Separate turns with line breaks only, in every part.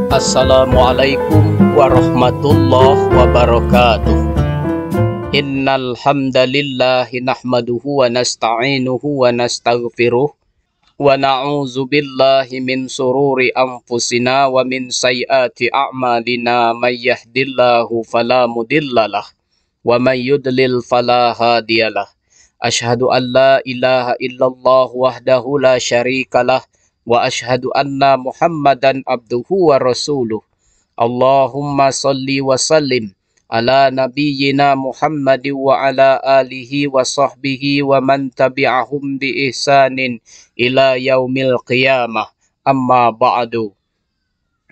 Assalamualaikum warahmatullahi wabarakatuh. Innal hamdalillahi nahmaduhu wa nasta'inuhu wa nastaghfiruh wa na'udzu billahi min sururi anfusina wa min sayyiati a'malina may yahdihillahu fala mudhillalah wa may yudlil fala hadiyalah. Asyhadu an la ilaha illallah wahdahu la syarikalah wa asyhadu anna Muhammadan abduhu wa rasuluh. Allahumma salli wa sallim ala nabiyyina Muhammadin wa ala alihi wa sahbihi wa man tabi'ahum bi ihsanin ila yaumil qiyamah. Amma ba'du.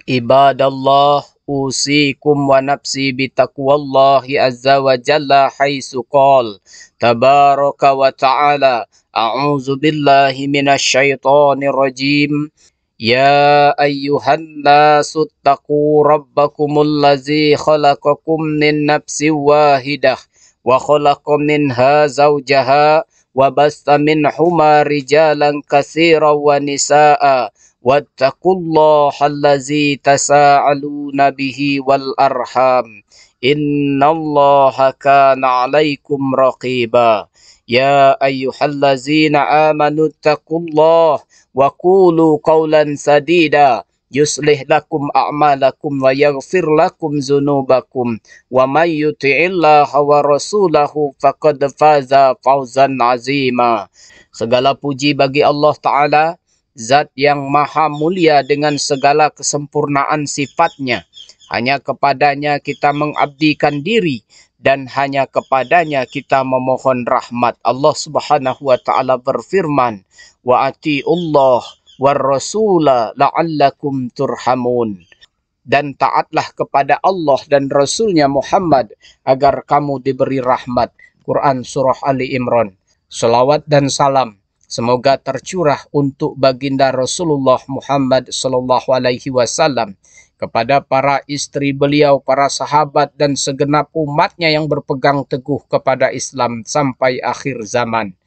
Ibadallah, usikum wa nafsi bitaqwallahi azza wa jalla haitsu qala tabaraka wa ta'ala a'udzu billahi minasyaitonir rajim. Ya ayyuhan nasu taqu rabbakumul ladzi khalaqakum min nafsin wahidah wa khalaqa minha zawjaha wa basta minhuma rijalan katsiran wa nisaa wattaqullaha allazi tasaaluna bihi wal arham innallaha kana 'alaikum raqiba. Ya ayyuhallazina amanu taqullaha wa qulu qawlan sadida yuslih lakum a'malakum wa yaghfir lakum dzunubakum wa may yuti'illaha wa rasulahu faqad faza fawzan 'azima. Segala puji bagi Allah Ta'ala, Zat yang maha mulia dengan segala kesempurnaan sifatnya. Hanya kepadanya kita mengabdikan diri dan hanya kepadanya kita memohon rahmat. Allah Subhanahu wa taala berfirman, "Wa atiullah war rasula la'allakum turhamun." Dan taatlah kepada Allah dan Rasulnya Muhammad agar kamu diberi rahmat. Quran Surah Ali Imran. Salawat dan salam semoga tercurah untuk baginda Rasulullah Muhammad sallallahu alaihi wasallam, kepada para istri beliau, para sahabat, dan segenap umatnya yang berpegang teguh kepada Islam sampai akhir zaman.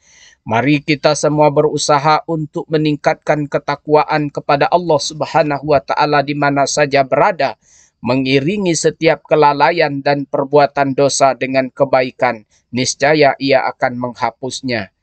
Mari kita semua berusaha untuk meningkatkan ketakwaan kepada Allah Subhanahu wa taala di mana saja berada, mengiringi setiap kelalaian dan perbuatan dosa dengan kebaikan. Niscaya ia akan menghapusnya.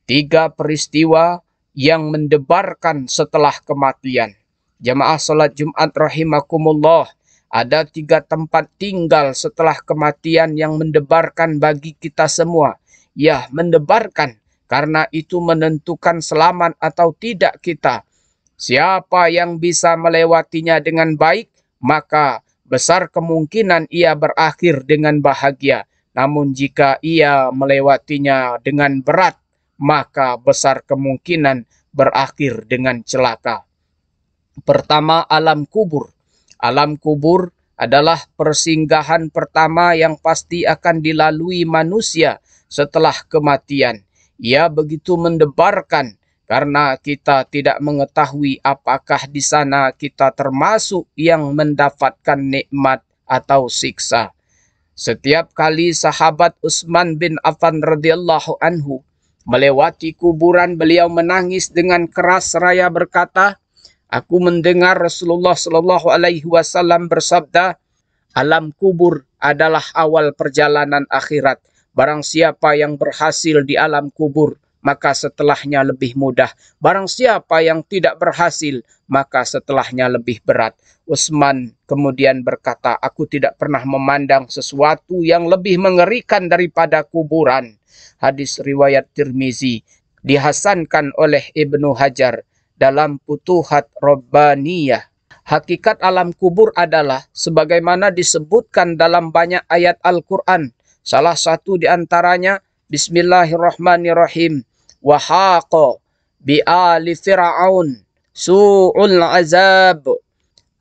3 peristiwa yang mendebarkan setelah kematian. Jamaah salat Jumat rahimakumullah, ada 3 tempat tinggal setelah kematian yang mendebarkan bagi kita semua. Ya, mendebarkan, karena itu menentukan selamat atau tidak kita. Siapa yang bisa melewatinya dengan baik, maka besar kemungkinan ia berakhir dengan bahagia. Namun jika ia melewatinya dengan berat, maka besar kemungkinan berakhir dengan celaka. Pertama, alam kubur. Alam kubur adalah persinggahan pertama yang pasti akan dilalui manusia setelah kematian. Ia begitu mendebarkan karena kita tidak mengetahui apakah di sana kita termasuk yang mendapatkan nikmat atau siksa. Setiap kali sahabat Utsman bin Affan radhiyallahu anhu melewati kuburan, beliau menangis dengan keras seraya berkata, "Aku mendengar Rasulullah Shallallahu Alaihi Wasallam bersabda, alam kubur adalah awal perjalanan akhirat. Barang siapa yang berhasil di alam kubur, maka setelahnya lebih mudah. Barang siapa yang tidak berhasil, maka setelahnya lebih berat." Utsman kemudian berkata, "Aku tidak pernah memandang sesuatu yang lebih mengerikan daripada kuburan." Hadis riwayat Tirmizi, dihasankan oleh Ibnu Hajar dalam Futuhat Rabbaniyah. Hakikat alam kubur adalah sebagaimana disebutkan dalam banyak ayat Al-Quran. Salah satu di antaranya, Bismillahirrahmanirrahim. Wa haqa bi ali fir'aun su'ul azab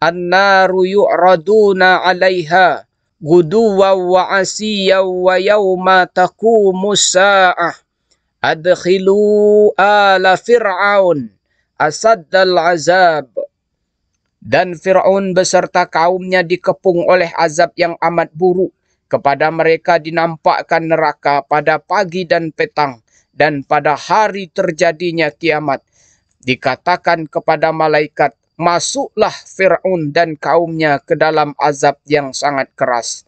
annaru yu'raduna 'alaiha guduwa wa asiya wa yawma taqumus sa'ah adkhilu ala fir'aun asaddal azab. Dan Fir'aun beserta kaumnya dikepung oleh azab yang amat buruk. Kepada mereka dinampakkan neraka pada pagi dan petang, dan pada hari terjadinya kiamat. Dikatakan kepada malaikat, masuklah Fir'aun dan kaumnya ke dalam azab yang sangat keras.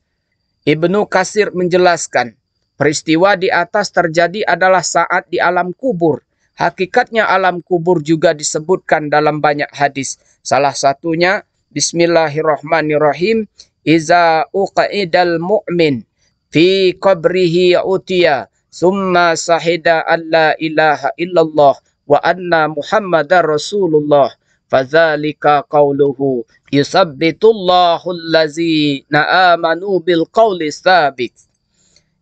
Ibnu Katsir menjelaskan, peristiwa di atas terjadi adalah saat di alam kubur. Hakikatnya alam kubur juga disebutkan dalam banyak hadis. Salah satunya, Bismillahirrahmanirrahim, Iza uqa'idal mu'min fi qabrihi utiya, summa sahida an la ilaha illallah wa anna Muhammadar Rasulullah. Fadzalika qauluhu yusabbitullahu allazina amanu bil qawli tsabit.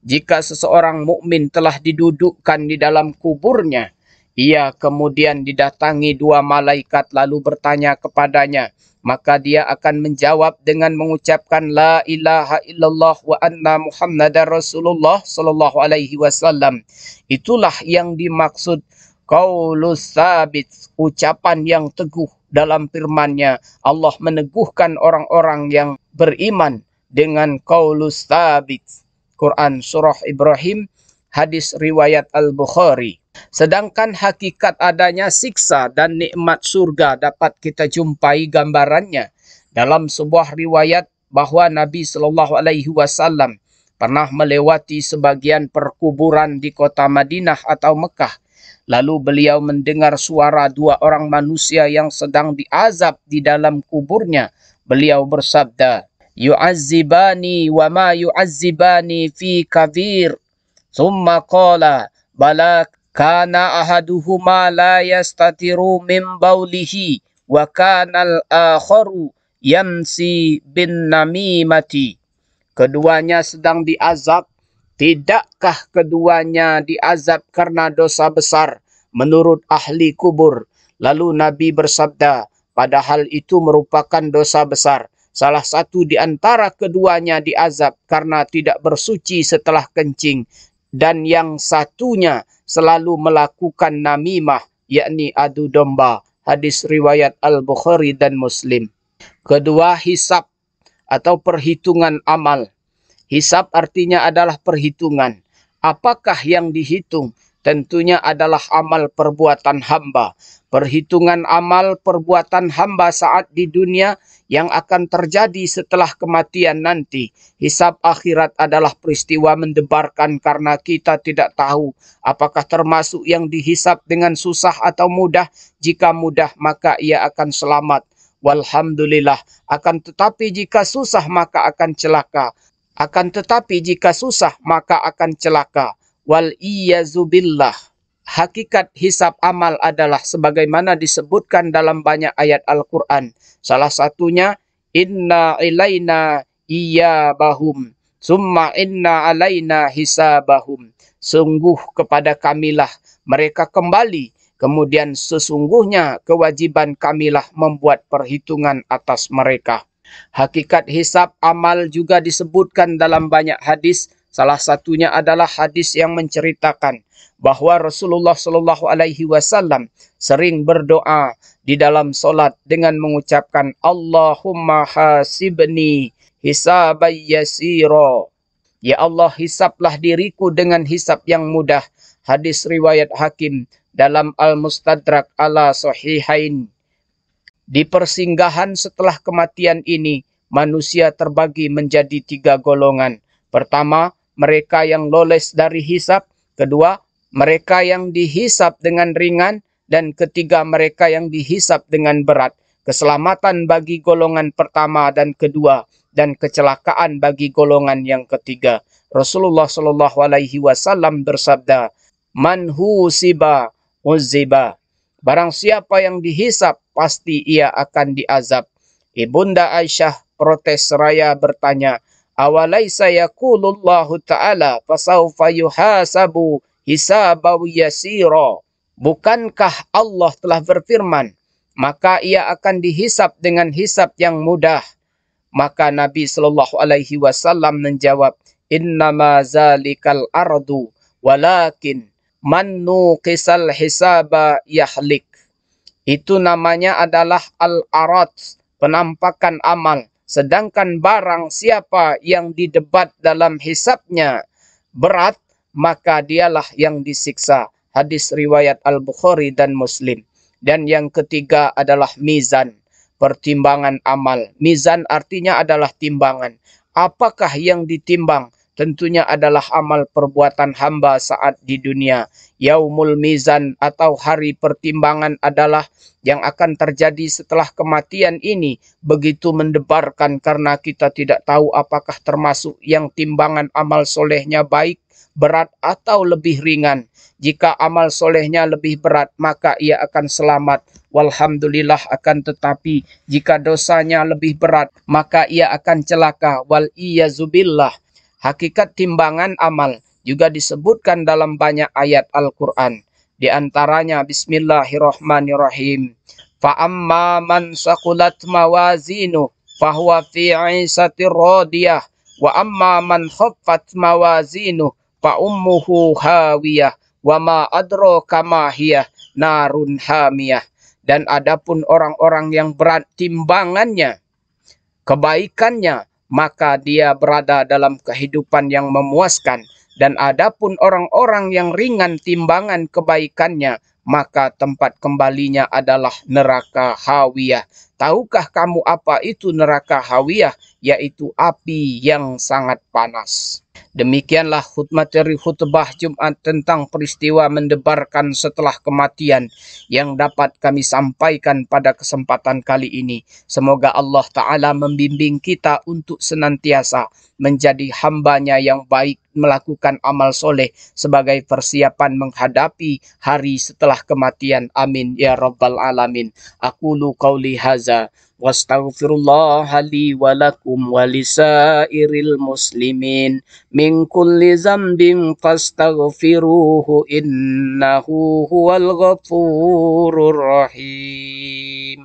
Jika seseorang mukmin telah didudukkan di dalam kuburnya, ia kemudian didatangi dua malaikat lalu bertanya kepadanya, maka dia akan menjawab dengan mengucapkan la ilaha illallah wa anna Muhammadar Rasulullah sallallahu alaihi wasallam. Itulah yang dimaksud qaulus sabit, ucapan yang teguh dalam firman-Nya. Allah meneguhkan orang-orang yang beriman dengan qaulus sabit. Quran Surah Ibrahim, hadis riwayat Al-Bukhari. Sedangkan hakikat adanya siksa dan nikmat surga dapat kita jumpai gambarannya dalam sebuah riwayat bahwa Nabi Shallallahu Alaihi Wasallam pernah melewati sebagian perkuburan di kota Madinah atau Mekah. Lalu beliau mendengar suara dua orang manusia yang sedang diazab di dalam kuburnya. Beliau bersabda, yu'azzibani wa ma yu'azzibani fi kabir. Thumma qala, bala kana ahaduhuma la yastatiru min baulihi wa kana al-akharu yamsi bin namimati. Keduanya sedang diazab. Tidakkah keduanya diazab karena dosa besar menurut ahli kubur? Lalu Nabi bersabda, padahal itu merupakan dosa besar. Salah satu di antara keduanya diazab karena tidak bersuci setelah kencing. Dan yang satunya selalu melakukan namimah, yakni adu domba. Hadis riwayat Al-Bukhari dan Muslim. Kedua, hisab atau perhitungan amal. Hisab artinya adalah perhitungan. Apakah yang dihitung? Tentunya adalah amal perbuatan hamba. Perhitungan amal perbuatan hamba saat di dunia yang akan terjadi setelah kematian nanti. Hisab akhirat adalah peristiwa mendebarkan karena kita tidak tahu apakah termasuk yang dihisab dengan susah atau mudah. Jika mudah maka ia akan selamat. Walhamdulillah. Akan tetapi jika susah maka akan celaka. Akan tetapi jika susah maka akan celaka. Wal iyazubillah. Hakikat hisab amal adalah sebagaimana disebutkan dalam banyak ayat Al-Quran. Salah satunya, inna ilaina iyabahum, summa inna alaina hisabahum. Sungguh kepada kamilah mereka kembali, kemudian sesungguhnya kewajiban kamilah membuat perhitungan atas mereka. Hakikat hisab amal juga disebutkan dalam banyak hadis. Salah satunya adalah hadis yang menceritakan bahwa Rasulullah Shallallahu Alaihi Wasallam sering berdoa di dalam solat dengan mengucapkan Allahumma hasibni hisabay yasiro. Ya Allah, hisablah diriku dengan hisab yang mudah. Hadis riwayat Hakim dalam Al-Mustadrak ala Sahihain. Di persinggahan setelah kematian ini, manusia terbagi menjadi 3 golongan. Pertama, mereka yang lolos dari hisab. Kedua, mereka yang dihisab dengan ringan. Dan ketiga, mereka yang dihisab dengan berat. Keselamatan bagi golongan pertama dan kedua, dan kecelakaan bagi golongan yang ketiga. Rasulullah Shallallahu Alaihi Wasallam bersabda, "Man husiba uziba." Barang siapa yang dihisab, pasti ia akan diazab. Ibunda Aisyah protes seraya bertanya, "Awalaisa yaqulullahu ta'ala fasawfa yuhasabu hisabaw yasira." Bukankah Allah telah berfirman, maka ia akan dihisab dengan hisab yang mudah? Maka Nabi Shallallahu Alaihi Wasallam menjawab, "Innama zalikal ardu, walakin man nuqisal hisaba yahlik." Itu namanya adalah al-arad, penampakan amal. Sedangkan barang siapa yang didebat dalam hisabnya berat, maka dialah yang disiksa. Hadis riwayat Al-Bukhari dan Muslim. Dan yang ketiga adalah mizan. pertimbangan amal. Mizan artinya adalah timbangan. Apakah yang ditimbang? Tentunya adalah amal perbuatan hamba saat di dunia. Yaumul mizan atau hari pertimbangan adalah yang akan terjadi setelah kematian ini. Begitu mendebarkan karena kita tidak tahu apakah termasuk yang timbangan amal solehnya baik, berat atau lebih ringan. Jika amal solehnya lebih berat, maka ia akan selamat. Walhamdulillah, akan tetapi jika dosanya lebih berat, maka ia akan celaka. Wal iyazubillah. Hakikat timbangan amal juga disebutkan dalam banyak ayat Al-Quran. Di antaranya Bismillahirrahmanirrahim. Fa'amma man saqulat mawazinu fahuwa fi 'ishatir radiyah wa amma man khaffat mawazinu fa ummuhu hawiyah wa ma adraka ma hiya narun hamiyah. Dan adapun orang-orang yang berat timbangannya, kebaikannya, maka dia berada dalam kehidupan yang memuaskan. Dan adapun orang-orang yang ringan timbangan kebaikannya, maka tempat kembalinya adalah neraka hawiyah. Tahukah kamu apa itu neraka hawiyah? Yaitu api yang sangat panas. Demikianlah materi khutbah Jumat tentang peristiwa mendebarkan setelah kematian yang dapat kami sampaikan pada kesempatan kali ini. Semoga Allah Ta'ala membimbing kita untuk senantiasa menjadi hambanya yang baik, melakukan amal soleh sebagai persiapan menghadapi hari setelah kematian. Amin ya rabbal alamin. Aqulu qawli haza wastaghfirullah li wa lakum wa lisairil muslimin min kulli zambin fastaghfiruhu innahu huwal ghafurur rahim.